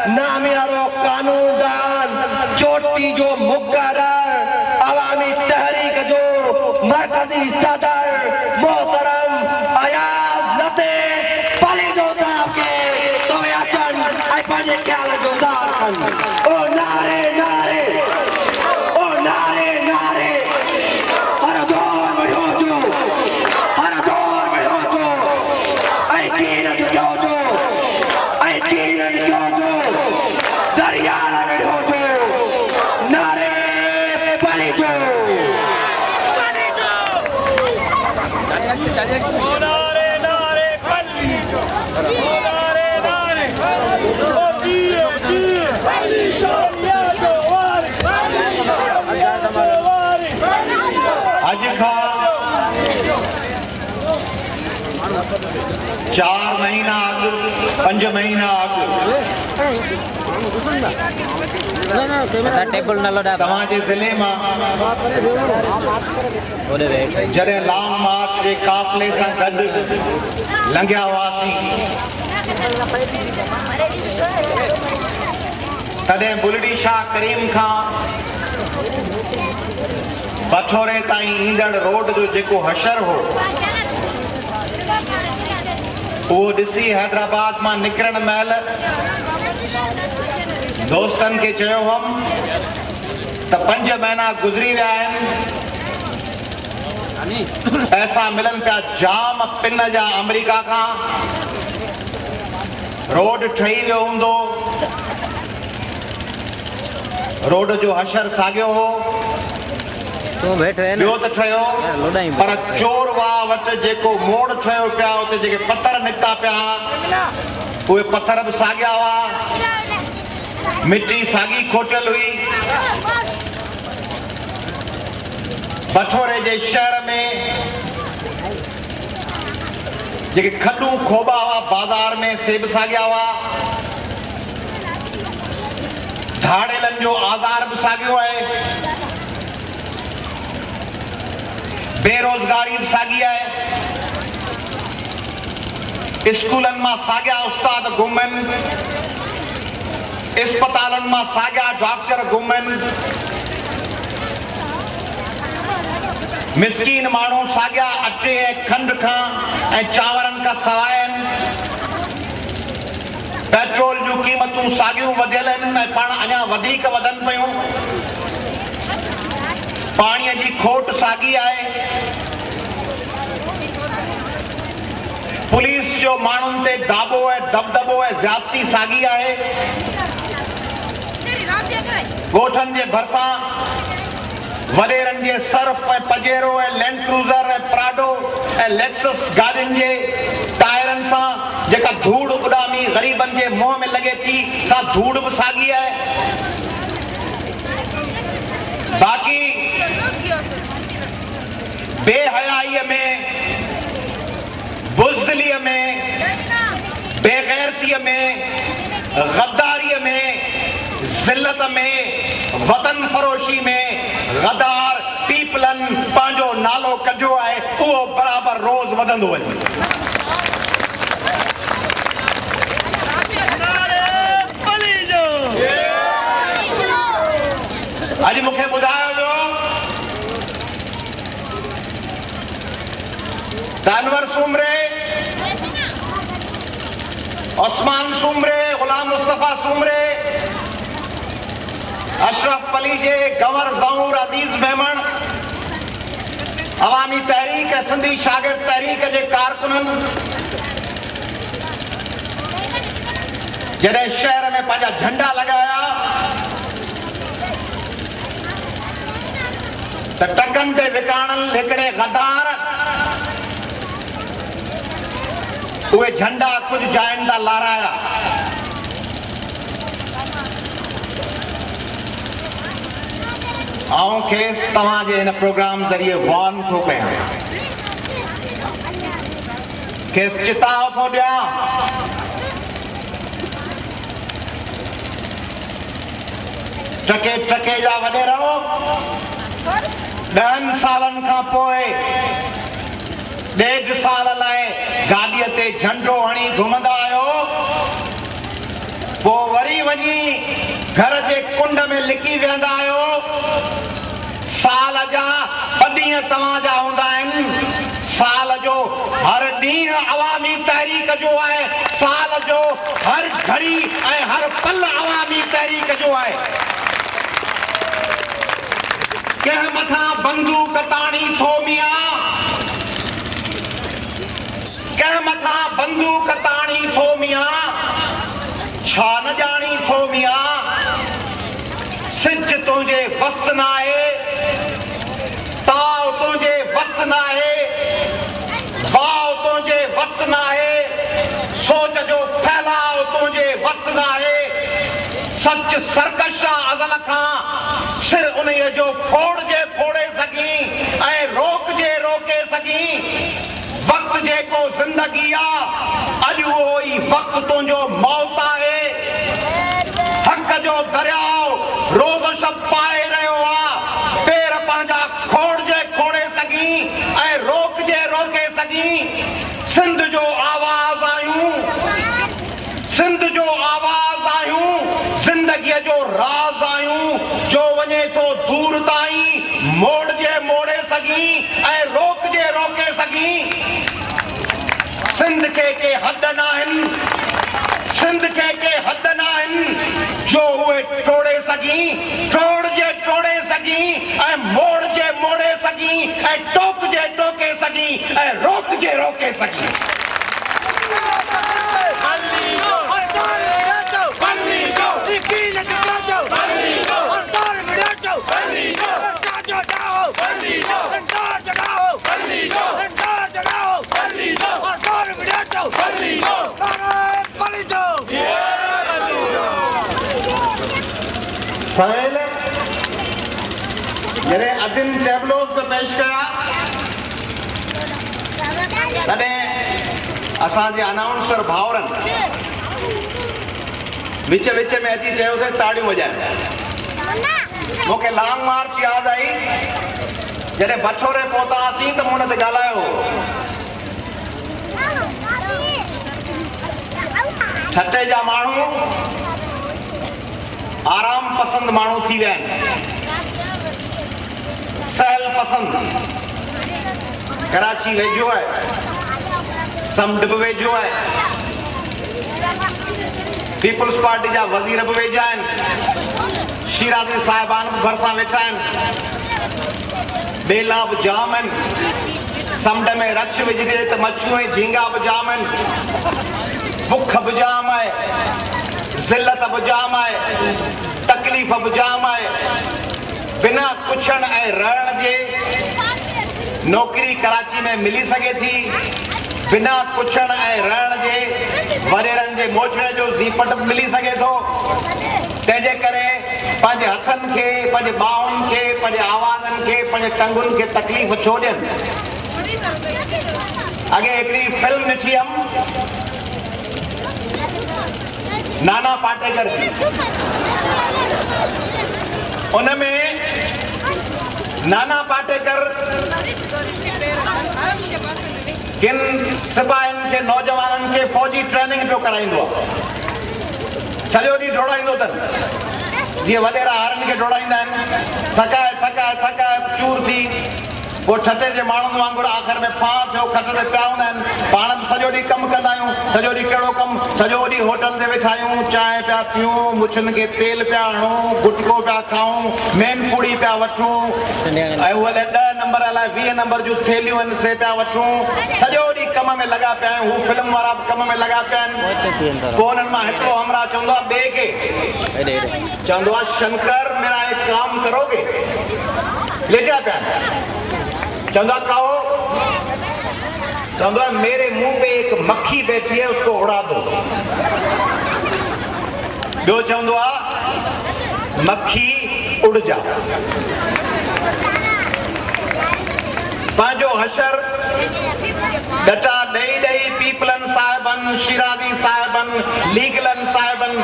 नामियारो कानूनदान, चोटी जो मुकर्रर, अवामी तहरीक जो मरकजी सदर मोहतरम अयाज लतीफ पलीजो साहब के तुम्हें अचन आई पंहिंजे ख्याल जो ज़ाहिर कनि। ओ नारे नारे, ओ नारे नारे, हर दौर में हो जो, हर दौर में हो जो, ऐ कीन जो जो, ऐ कीन जो जो, दरिया में हो जो, नारे पलीजो। नारे नारे पलीजो, नारे नारे, ओ दिए दिए, पलीजो यादो वारी, यादो वारी। अज खां 4 महीना अग, 5 महीना अग तव्हांजे ज़िले मां जॾहिं लॉन्ग मार्च जे काफ़िले सां गॾु लंघिया हुआसीं तॾहिं बुलड़ी शाह करीम खां बछोरे ताईं ईंदड़ रोड जो जेको हशर हो उहो ॾिसी हैदराबाद मां निकिरण महिल दोस्तनि खे चयो हुअमि त 5 महीना गुज़री विया आहिनि, पैसा मिलनि पिया जाम पिन जा अमेरिका खां, रोड ठही वियो हूंदो, रोड जो हशर साॻियो हो, ॿियो त ठहियो, पर चोरवा वटि जेको मोड़ ठहियो पिया उते जेके पथर निकिता पिया उहे पथर बि साॻिया हुआ, मिट्टी साॻी खोटियल हुई। बछोरे जे शहर में जेके खॾूं खोबा हुआ बाज़ार में से बि साॻिया हुआ, धाड़ेलनि जो आज़ार बि साॻियो आहे, बेरोज़गारी बि साॻी आहे, स्कूलनि मां साॻिया उस्ताद गुम आहिनि, अस्पतालनि मां साॻिया डॉक्टर गुम आहिनि, मिस्कीन माण्हू साॻिया अटे ऐं खंड खां ऐं चांवरनि खां सवाइ आहिनि, पेट्रोल जूं क़ीमतूं साॻियूं वधियल आहिनि ऐं पाण अञा वधीक वधनि पियूं, पाणीअ जी खोट साॻी आहे, पुलिस जो माण्हुनि ते दाबो ऐं दबदबो ऐं ज़्यादती साॻी आहे, ॻोठनि जे भरिसां वॾेरनि जे सर्फ ऐं पजेरो ऐं लैंड क्रूज़र ऐं प्राडो ऐं लेक्सस गाॾियुनि जे टायरनि सां जेका धूड़ उॾामी ग़रीबनि जे मुंहं में लॻे थी सा धूड़ बि साॻी आहे। बाक़ी बेहयाईअ में, बुज़दिलीअ में, बेग़ैरतीअ में, गद्दारीअ में, ज़िल्लत में, वतन फरोशी में गद्दार पीपलनि पंहिंजो नालो कढियो आहे, उहो बराबरि रोज़ वधंदो वञे। अॼु मूंखे ॿुधायो वियो त अनवर सूमरे, उस्मान सूमरे, गुलाम मुस्तफ़ा सूमरे, अशरफ पलीजे, गंवर ज़हूर अज़ीज़ मेमण, अवामी तहरीक ऐं सिंधी शागिर्द तहरीक जे कारकुननि जॾहिं शहर में पंहिंजा झंडा लॻाया त टकनि ते विकाणल हिकिड़े गद्दार उहे झंडा कुझु जाइनि था लाराया। आऊं खेसि तव्हांजे हिन प्रोग्राम ज़रिए वॉर्न थो कयां, खेसि चिताव थो ॾियां टके टके जा वॾे रहो। 10 सालनि खां पोइ 1.5 साल लाइ गाॾीअ ते झंडो हणी घुमंदा आहियो, पोइ वरी वञी घर जे कुंड में लिकी वेंदा आहियो। साल जा 2 ॾींहं तव्हांजा हूंदा आहिनि। साल जो हर ॾींहुं अवामी तहरीक जो आहे। साल जो हर घड़ी ऐं हर पल अवामी तहरीक जो आहे। कंहिं मथां बंदूक ताणी थो मियां, कंहिं मथां बंदूक ताणी थो मियां, छा न ॼाणी थो मियां। सिज तुंहिंजे वस न आहे, ताव तुंहिंजे वस न आहे, भाव तुंहिंजे वस न आहे, सोच जो फैलाव तुंहिंजे वस न आहे। सच सरकश अज़ल खां सिर उन जो फोड़े सघी ऐं रोके सघी। वक़्तु जेको ज़िंदगी आहे, अॼु उहो ई वक़्तु तुंहिंजो मौत आहे। हक़ जो दरियाव रोज़ शब पाए रहियो आहे। पेर पंहिंजा खोड़े सघी ऐं रोके सघी। सिंध जो आवाज़ आहियूं, सिंध जो आवाज़ आहियूं, ज़िंदगीअ जो राज़ आहियूं, जो वञे थो दूर ताईं मोड़े सघी ऐं रोके सघी। सिंध खे के हद न आहिनि, सिंध खे के हद न आहिनि, जो उहे टोड़े सघी ऐं मोड़े सघी ऐं टोके सघी ऐं रोके सघी। जॾहिं अदिन टेबलोस में पेश कया तॾहिं असांजे अनाउंसर भाउरनि विच में अची चयोसीं ताड़ियूं वॼाए। मूंखे लॉन्ग मार्च यादि आई। जॾहिं बठोरे पहुतासीं त मूं हुन ते ॻाल्हायो। ठटे जा माण्हू आराम पसंद माण्हू थी विया आहिनि, सहल पसंद। कराची वेझो आहे, समुंड बि वेझो आहे, पीपुल्स पार्टी जा वज़ीर बि वेझा आहिनि, शीराज़ी साहिबान बि भरिसां वेठा आहिनि, ॿेला बि जाम आहिनि। समुंड में रछ विझी ॾे त मच्छियूं ऐं झींगा बि जाम आहिनि। बुख बि जाम आहे, ज़िलत बि जाम आहे, तकलीफ़ बि जाम आहे। बिना पुछण ऐं रहण जे नौकरी कराची में मिली सघे थी। बिना पुछण ऐं रहण जे वॾेरनि जे मोछड़े जो ज़ीपट बि मिली सघे थो। तंहिंजे करे पंहिंजे हथनि खे, पंहिंजे ॿाहुनि खे, पंहिंजे आवाज़नि खे, पंहिंजे टंगुनि खे तकलीफ़ छो ॾियनि। अॻे हिकिड़ी फिल्म ॾिठी हुयमि नाना पाटेकर जी। उनमें नाना पाटेकर किन सिपाहियुनि खे, नौजवाननि खे फौजी ट्रेनिंग पियो कराईंदो आहे। सॼो ॾींहुं डोड़ाईंदो अथनि, जीअं वॾेरा हारनि खे डोड़ाईंदा आहिनि। थकाए चूर थी पोइ ठटे जे माण्हुनि वांगुरु आख़िर में फां थियो, खट ते पिया हूंदा आहिनि। पाण बि सॼो ॾींहुं कमु कंदा आहियूं। सॼो ॾींहुं कहिड़ो कमु, सॼो ॾींहुं होटल ते वेठा आहियूं, चांहि पिया पियूं, मुछुनि खे तेल पिया हणूं, गुटको पिया खाऊं, मेन पूड़ी पिया वठूं, ऐं उहे 10 नंबर अलाए 20 नंबर जूं थेलियूं आहिनि से पिया वठूं। सॼो ॾींहुं कम में लॻा पिया आहियूं। हू फिल्म वारा बि कम में लॻा पिया आहिनि। पोइ हुननि मां हिकिड़ो हमरा चवंदो आहे ॿिए खे, चवंदो आहे शंकर मेरा एक काम करोगे। लेटा पिया चंदा कहो, चंदा मेरे मुंह पे एक मक्खी बैठी है, उसको उड़ा दो। ॿियो चवंदो आहे मक्खी उड़ जा। पंहिंजो हशर डटा ॾेई पीपलन साहिबनि, शिराज़ी साहिबनि, लीगलन साहिबनि